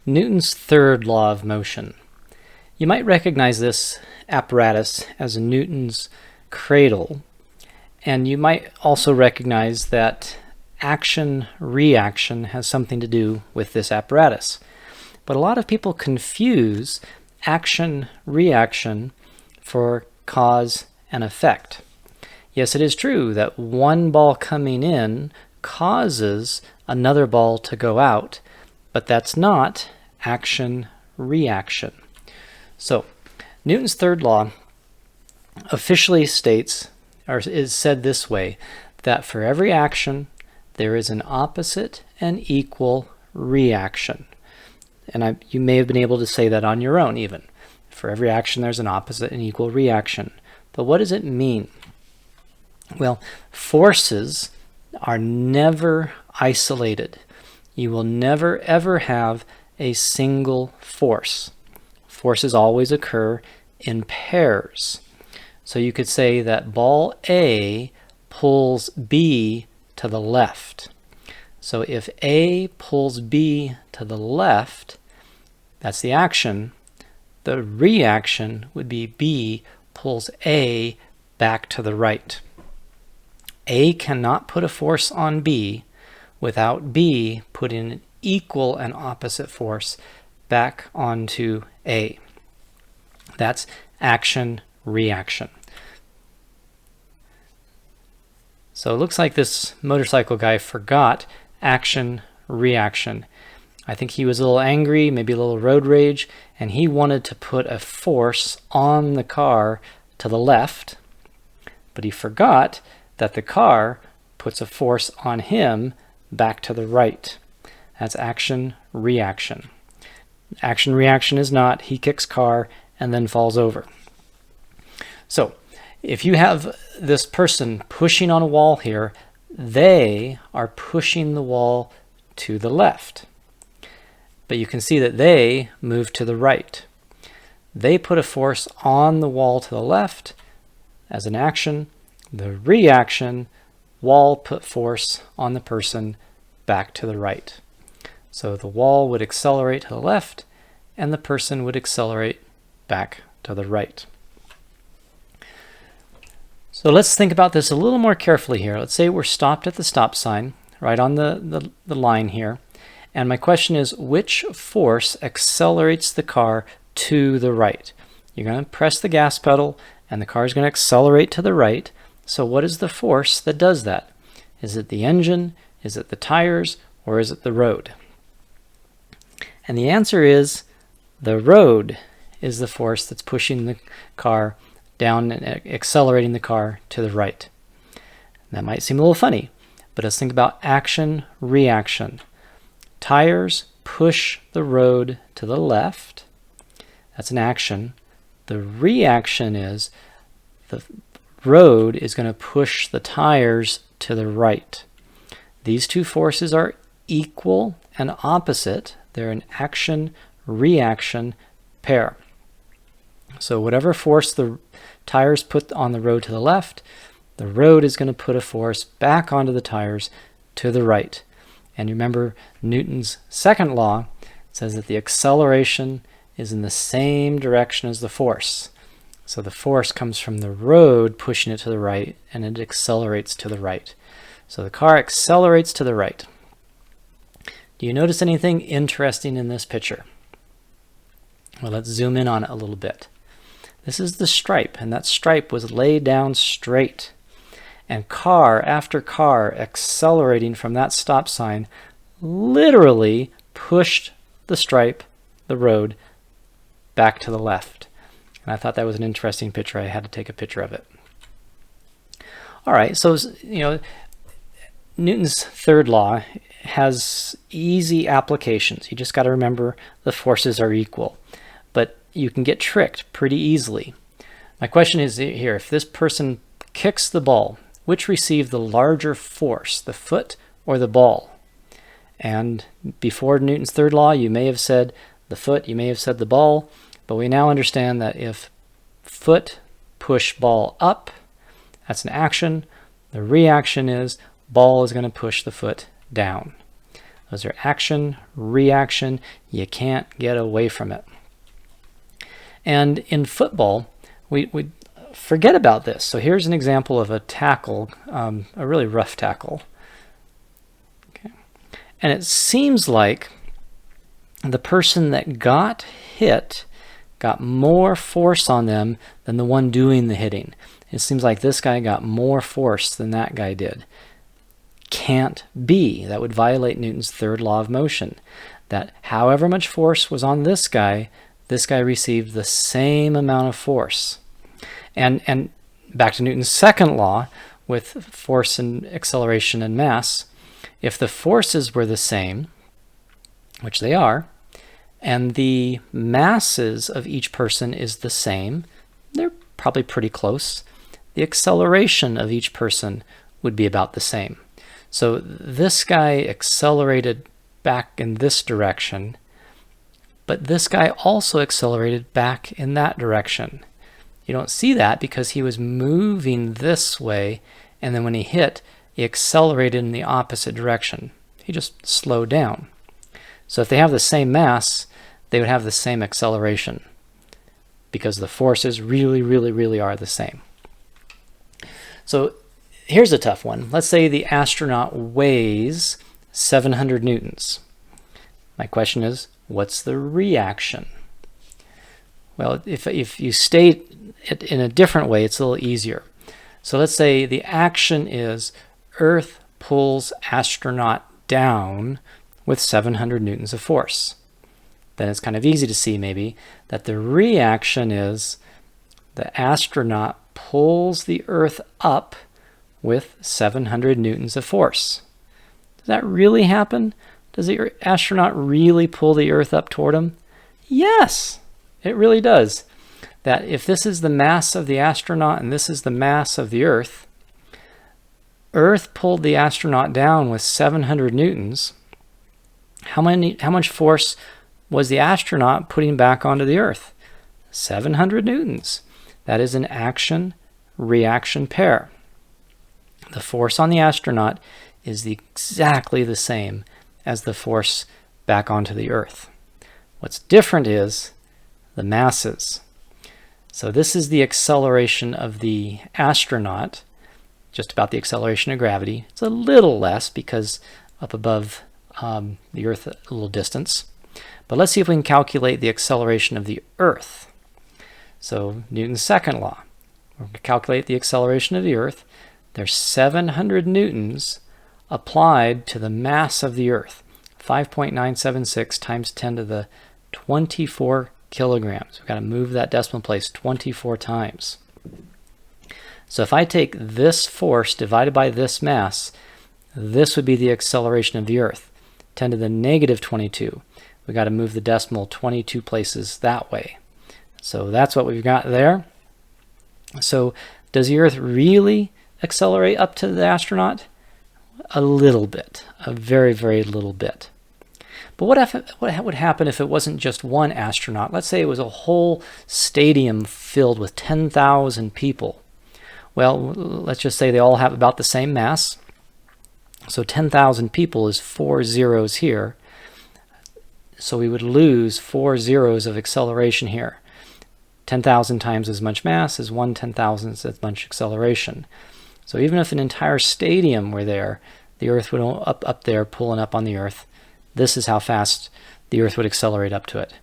Newton's third law of motion. You might recognize this apparatus as Newton's cradle, and you might also recognize that action-reaction has something to do with this apparatus. But a lot of people confuse action-reaction for cause and effect. Yes, it is true that one ball coming in causes another ball to go out, but that's not action-reaction. So, Newton's third law officially states, or is said this way, that for every action there is an opposite and equal reaction. And you may have been able to say that on your own even. For every action there's an opposite and equal reaction. But what does it mean? Well, forces are never isolated. You will never ever have a single force. Forces always occur in pairs. So you could say that ball A pulls B to the left. So if A pulls B to the left, that's the action. The reaction would be B pulls A back to the right. A cannot put a force on B without B putting an equal and opposite force back onto A. That's action-reaction. So it looks like this motorcycle guy forgot action-reaction. I think he was a little angry, maybe a little road rage, and he wanted to put a force on the car to the left, but he forgot that the car puts a force on him back to the right. That's action-reaction. Action-reaction is not, he kicks car and then falls over. So, if you have this person pushing on a wall here, they are pushing the wall to the left. But you can see that they move to the right. They put a force on the wall to the left as an action. The reaction, wall put force on the person back to the right. So the wall would accelerate to the left and the person would accelerate back to the right. So let's think about this a little more carefully here. Let's say we're stopped at the stop sign, right on the line here. And my question is, which force accelerates the car to the right? You're going to press the gas pedal and the car is going to accelerate to the right. So what is the force that does that? Is it the engine? Is it the tires? Or is it the road? And the answer is the road is the force that's pushing the car down and accelerating the car to the right. That might seem a little funny, but let's think about action-reaction. Tires push the road to the left. That's an action. The reaction is the road is going to push the tires to the right. These two forces are equal and opposite. They're an action-reaction pair. So whatever force the tires put on the road to the left, the road is going to put a force back onto the tires to the right. And remember, Newton's second law says that the acceleration is in the same direction as the force. So the force comes from the road pushing it to the right, and it accelerates to the right. So the car accelerates to the right. Do you notice anything interesting in this picture? Well, let's zoom in on it a little bit. This is the stripe, and that stripe was laid down straight. And car after car accelerating from that stop sign literally pushed the stripe, the road, back to the left. And I thought that was an interesting picture. I had to take a picture of it. All right, so Newton's third law has easy applications. You just got to remember the forces are equal. But you can get tricked pretty easily. My question is here, if this person kicks the ball, which received the larger force, the foot or the ball? And before Newton's third law, you may have said the foot, you may have said the ball, but we now understand that if foot push ball up, that's an action. The reaction is ball is going to push the foot down. Was there action, reaction? You can't get away from it. And in football, we forget about this. So here's an example of a tackle, a really rough tackle. Okay. And it seems like the person that got hit got more force on them than the one doing the hitting. It seems like this guy got more force than that guy did. Can't be. That would violate Newton's third law of motion. That however much force was on this guy received the same amount of force. And back to Newton's second law with force and acceleration and mass, if the forces were the same, which they are, and the masses of each person is the same, they're probably pretty close, the acceleration of each person would be about the same. So this guy accelerated back in this direction, but this guy also accelerated back in that direction. You don't see that because he was moving this way, and then when he hit, he accelerated in the opposite direction. He just slowed down. So if they have the same mass, they would have the same acceleration because the forces really are the same. So here's a tough one. Let's say the astronaut weighs 700 newtons. My question is, what's the reaction? Well, if you state it in a different way, it's a little easier. So let's say the action is Earth pulls astronaut down with 700 newtons of force. Then it's kind of easy to see maybe that the reaction is the astronaut pulls the Earth up with 700 newtons of force. Does that really happen? Does the astronaut really pull the Earth up toward him? Yes, it really does. That if this is the mass of the astronaut and this is the mass of the Earth, Earth pulled the astronaut down with 700 newtons. How much force was the astronaut putting back onto the Earth? 700 newtons. That is an action-reaction pair. The force on the astronaut is exactly the same as the force back onto the Earth. What's different is the masses. So this is the acceleration of the astronaut, just about the acceleration of gravity. It's a little less because up above the Earth a little distance. But let's see if we can calculate the acceleration of the Earth. So Newton's second law. We're going to calculate the acceleration of the Earth. There's 700 newtons applied to the mass of the Earth. 5.976 times 10 to the 24 kilograms. We've got to move that decimal place 24 times. So if I take this force divided by this mass, this would be the acceleration of the Earth. 10 to the negative 22. We've got to move the decimal 22 places that way. So that's what we've got there. So does the Earth really accelerate up to the astronaut? A little bit, a very little bit. But what would happen if it wasn't just one astronaut? Let's say it was a whole stadium filled with 10,000 people. Well, let's just say they all have about the same mass. So 10,000 people is 4 zeros here. So we would lose 4 zeros of acceleration here. 10,000 times as much mass is 1/10,000th as much acceleration. So even if an entire stadium were there, the Earth would up there pulling up on the Earth. This is how fast the Earth would accelerate up to it.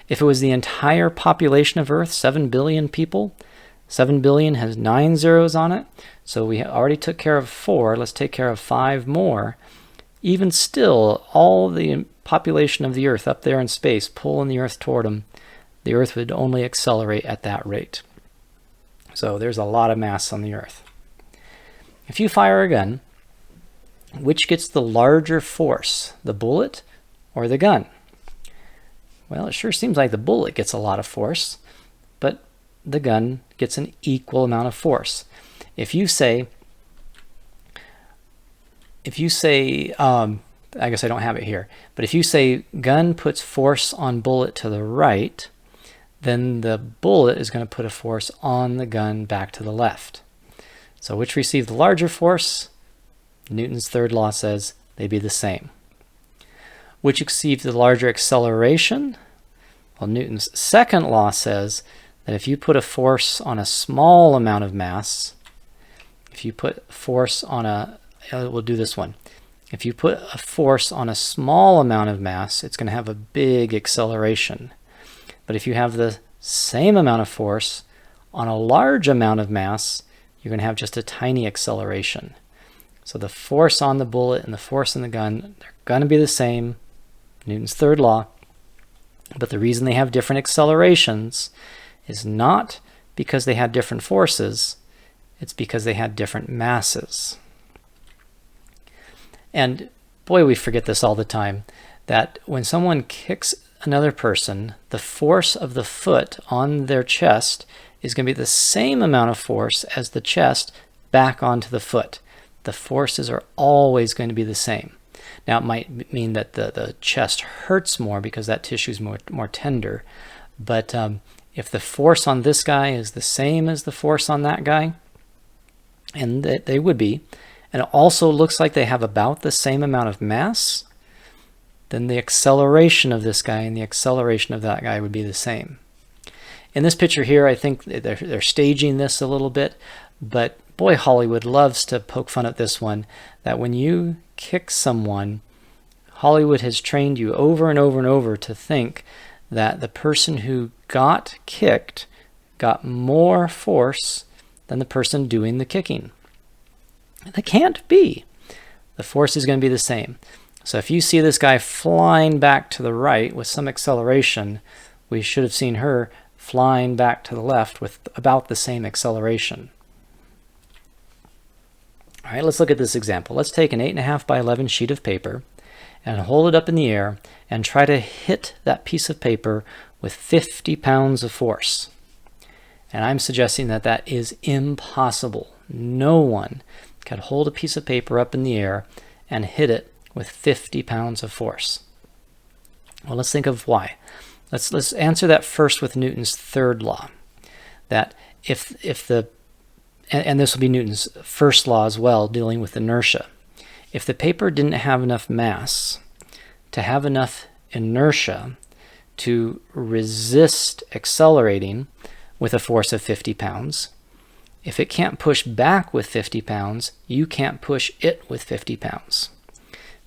If it was the entire population of Earth, 7 billion people, 7 billion has 9 zeros on it. So we already took care of 4. Let's take care of 5 more. Even still, all the population of the Earth up there in space pulling the Earth toward them, the Earth would only accelerate at that rate. So there's a lot of mass on the Earth. If you fire a gun, which gets the larger force, the bullet or the gun? Well, it sure seems like the bullet gets a lot of force, but the gun gets an equal amount of force. If you say, I guess I don't have it here, but if you say gun puts force on bullet to the right, then the bullet is going to put a force on the gun back to the left. So which received the larger force? Newton's third law says they'd be the same. Which achieves the larger acceleration? Well, Newton's second law says that if you put a force on a small amount of mass, if you put force on we'll do this one. If you put a force on a small amount of mass, it's going to have a big acceleration. But if you have the same amount of force on a large amount of mass, you're going to have just a tiny acceleration. So the force on the bullet and the force in the gun, they're going to be the same, Newton's third law. But the reason they have different accelerations is not because they had different forces, it's because they had different masses. And boy, we forget this all the time, that when someone kicks another person, the force of the foot on their chest is going to be the same amount of force as the chest back onto the foot. The forces are always going to be the same. Now, it might mean that the chest hurts more because that tissue is more tender, but if the force on this guy is the same as the force on that guy, and they would be, and it also looks like they have about the same amount of mass, then the acceleration of this guy and the acceleration of that guy would be the same. In this picture here, I think they're staging this a little bit, but boy, Hollywood loves to poke fun at this one, that when you kick someone, Hollywood has trained you over and over and over to think that the person who got kicked got more force than the person doing the kicking. And that can't be. The force is going to be the same. So if you see this guy flying back to the right with some acceleration, we should have seen her flying back to the left with about the same acceleration. All right, let's look at this example. Let's take an 8.5 by 11 sheet of paper and hold it up in the air and try to hit that piece of paper with 50 pounds of force. And I'm suggesting that that is impossible. No one can hold a piece of paper up in the air and hit it with 50 pounds of force. Well, let's think of why. Let's answer that first with Newton's third law. That and this will be Newton's first law as well, dealing with inertia. If the paper didn't have enough mass to have enough inertia to resist accelerating with a force of 50 pounds, if it can't push back with 50 pounds, you can't push it with 50 pounds.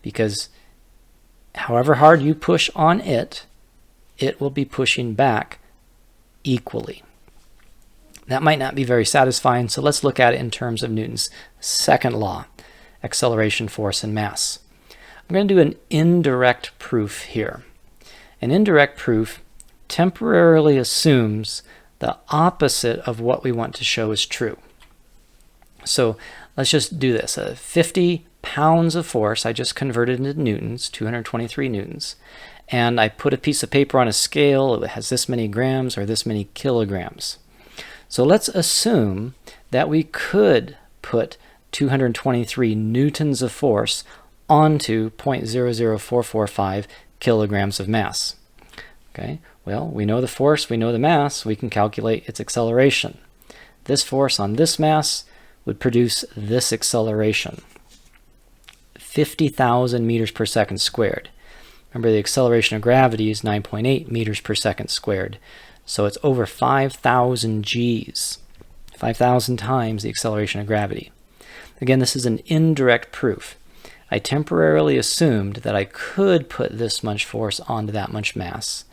Because however hard you push on it, it will be pushing back equally. That might not be very satisfying, so let's look at it in terms of Newton's second law, acceleration, force, and mass. I'm going to do an indirect proof here. An indirect proof temporarily assumes the opposite of what we want to show is true. So let's just do this. 50 pounds of force, I just converted into newtons, 223 newtons, and I put a piece of paper on a scale, it has this many grams or this many kilograms. So let's assume that we could put 223 newtons of force onto 0.00445 kilograms of mass. Okay, well, we know the force, we know the mass, we can calculate its acceleration. This force on this mass would produce this acceleration, 50,000 meters per second squared. Remember, the acceleration of gravity is 9.8 meters per second squared. So it's over 5,000 Gs, 5,000 times the acceleration of gravity. Again, this is an indirect proof. I temporarily assumed that I could put this much force onto that much mass.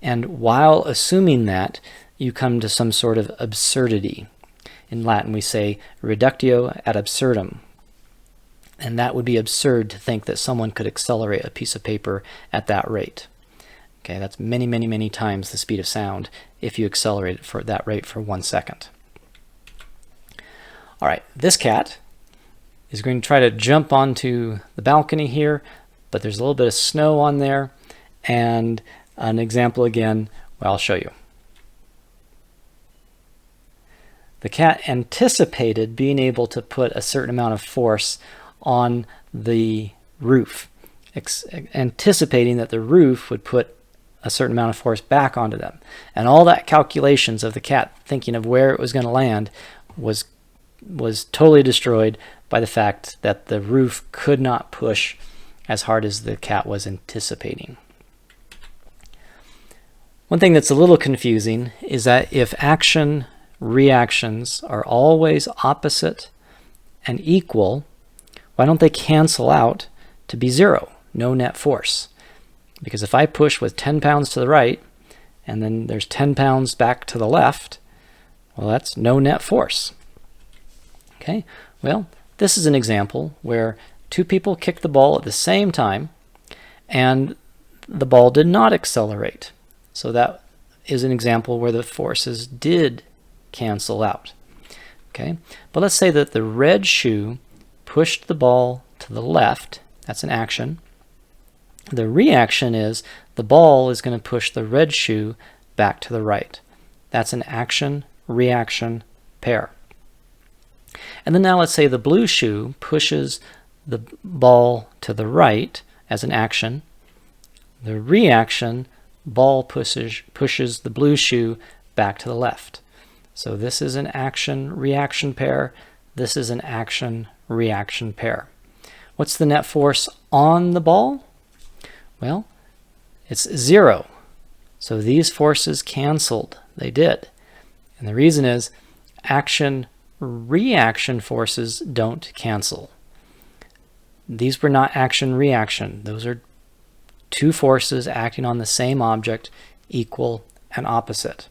And while assuming that, you come to some sort of absurdity. In Latin, we say reductio ad absurdum. And that would be absurd to think that someone could accelerate a piece of paper at that rate. Okay, that's many, many, many times the speed of sound if you accelerate it for that rate for 1 second. All right, this cat is going to try to jump onto the balcony here, but there's a little bit of snow on there, and an example again, well, I'll show you. The cat anticipated being able to put a certain amount of force on the roof, anticipating that the roof would put a certain amount of force back onto them. And all that calculations of the cat thinking of where it was going to land was totally destroyed by the fact that the roof could not push as hard as the cat was anticipating. One thing that's a little confusing is that if action reactions are always opposite and equal, why don't they cancel out to be 0, no net force? Because if I push with 10 pounds to the right, and then there's 10 pounds back to the left, well, that's no net force. Okay, well, this is an example where two people kicked the ball at the same time, and the ball did not accelerate. So that is an example where the forces did cancel out. Okay, but let's say that the red shoe pushed the ball to the left. That's an action. The reaction is the ball is going to push the red shoe back to the right. That's an action-reaction pair. And then now let's say the blue shoe pushes the ball to the right as an action. The reaction, ball pushes the blue shoe back to the left. So this is an action-reaction pair. This is an action-reaction pair. What's the net force on the ball? Well, it's 0. So these forces canceled. They did. And the reason is action-reaction forces don't cancel. These were not action-reaction. Those are two forces acting on the same object, equal and opposite.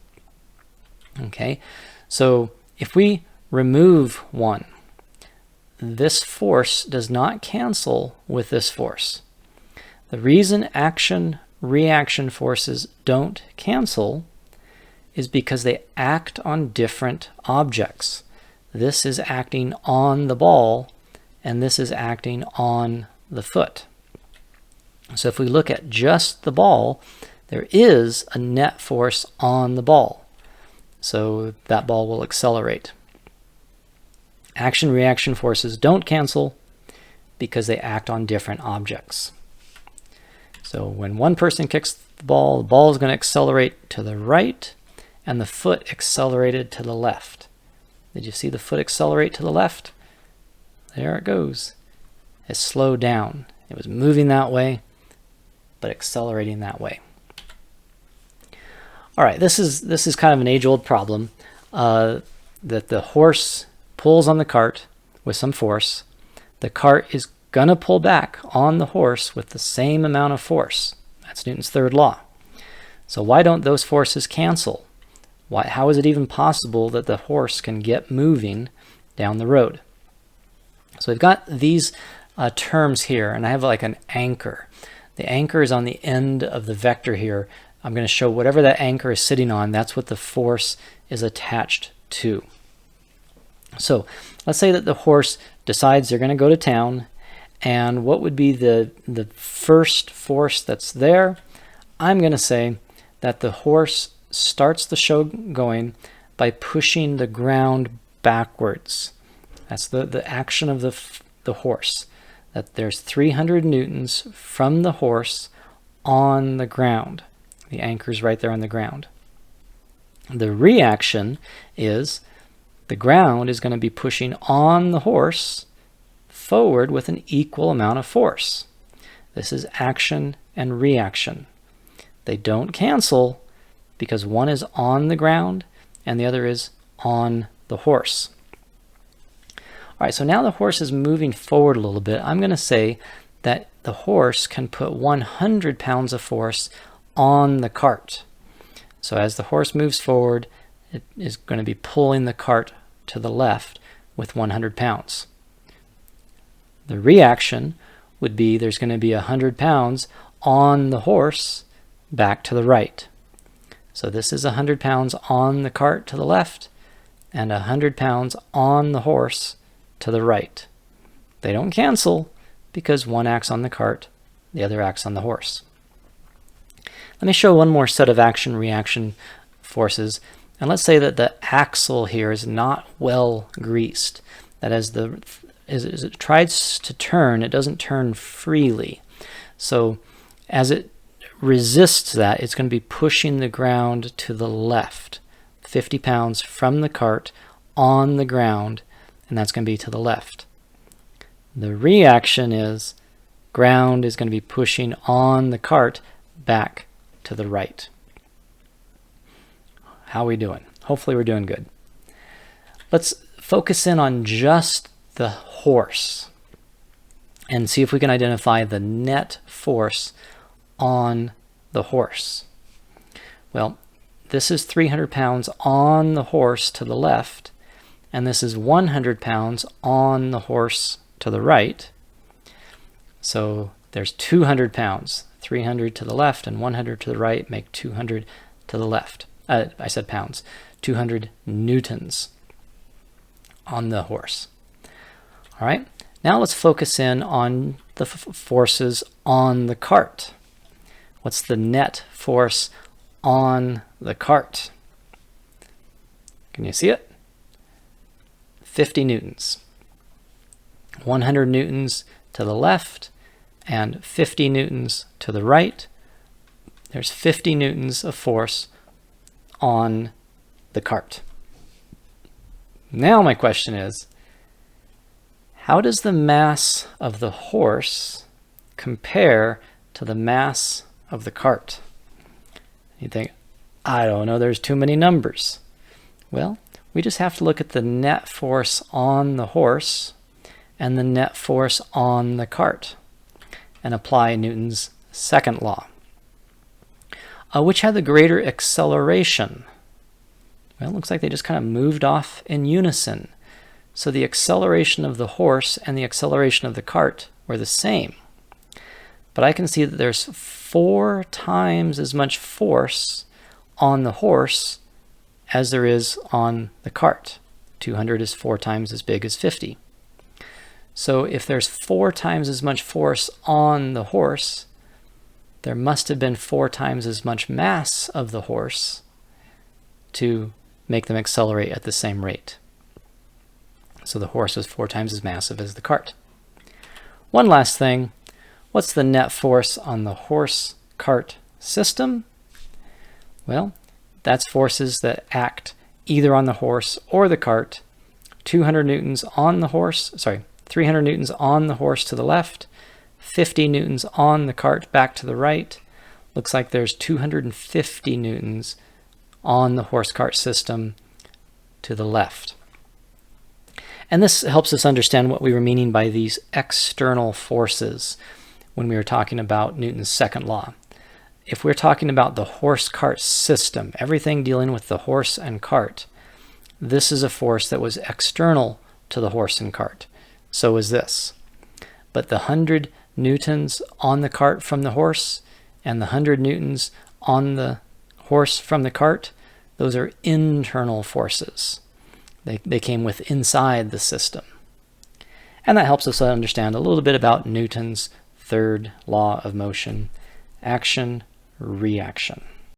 Okay, so if we remove one, this force does not cancel with this force. The reason action-reaction forces don't cancel is because they act on different objects. This is acting on the ball, and this is acting on the foot. So if we look at just the ball, there is a net force on the ball. So that ball will accelerate. Action-reaction forces don't cancel because they act on different objects. So when one person kicks the ball is going to accelerate to the right, and the foot accelerated to the left. Did you see the foot accelerate to the left? There it goes. It slowed down. It was moving that way, but accelerating that way. All right, this is kind of an age-old problem that the horse pulls on the cart with some force. The cart is going to pull back on the horse with the same amount of force. That's Newton's third law. So why don't those forces cancel? How is it even possible that the horse can get moving down the road? So we've got these terms here, and I have like an anchor. The anchor is on the end of the vector here. I'm going to show whatever that anchor is sitting on, that's what the force is attached to. So let's say that the horse decides they're going to go to town, and what would be the first force that's there? I'm going to say that the horse starts the show going by pushing the ground backwards. That's the action of the horse. That there's 300 newtons from the horse on the ground. The anchor's right there on the ground. The reaction is the ground is going to be pushing on the horse forward with an equal amount of force. This is action and reaction. They don't cancel because one is on the ground and the other is on the horse. All right, so now the horse is moving forward a little bit. I'm going to say that the horse can put 100 pounds of force on the cart. So as the horse moves forward, it is going to be pulling the cart to the left with 100 pounds. The reaction would be there's going to be 100 pounds on the horse back to the right. So this is 100 pounds on the cart to the left and 100 pounds on the horse to the right. They don't cancel because one acts on the cart, the other acts on the horse. Let me show one more set of action-reaction forces. And let's say that the axle here is not well greased. That as it tries to turn, it doesn't turn freely. So as it resists that, it's going to be pushing the ground to the left. 50 pounds from the cart on the ground, and that's going to be to the left. The reaction is ground is going to be pushing on the cart back to the right. How are we doing? Hopefully we're doing good. Let's focus in on just the horse and see if we can identify the net force on the horse. Well, this is 300 pounds on the horse to the left, and this is 100 pounds on the horse to the right. So there's 200 pounds. 300 to the left and 100 to the right make 200 to the left. I said pounds. 200 newtons on the horse. All right, now let's focus in on the forces on the cart. What's the net force on the cart? Can you see it? 50 newtons. 100 newtons to the left and 50 newtons to the right. There's 50 newtons of force on the cart. Now my question is, how does the mass of the horse compare to the mass of the cart? You think, I don't know, there's too many numbers. Well, we just have to look at the net force on the horse and the net force on the cart and apply Newton's second law. Which had the greater acceleration? Well, it looks like they just kind of moved off in unison. So the acceleration of the horse and the acceleration of the cart were the same. But I can see that there's 4 times as much force on the horse as there is on the cart. 200 is 4 times as big as 50. So if there's 4 times as much force on the horse, there must have been 4 times as much mass of the horse to make them accelerate at the same rate. So the horse was 4 times as massive as the cart. One last thing, what's the net force on the horse-cart system? Well, that's forces that act either on the horse or the cart. 200 newtons on the horse, 300 newtons on the horse to the left, 50 newtons on the cart back to the right. Looks like there's 250 newtons on the horse-cart system to the left. And this helps us understand what we were meaning by these external forces when we were talking about Newton's second law. If we're talking about the horse-cart system, everything dealing with the horse and cart, this is a force that was external to the horse and cart. So is this. But the 100 newtons on the cart from the horse and the 100 newtons on the horse from the cart, those are internal forces. They came with inside the system. And that helps us understand a little bit about Newton's third law of motion, action, reaction.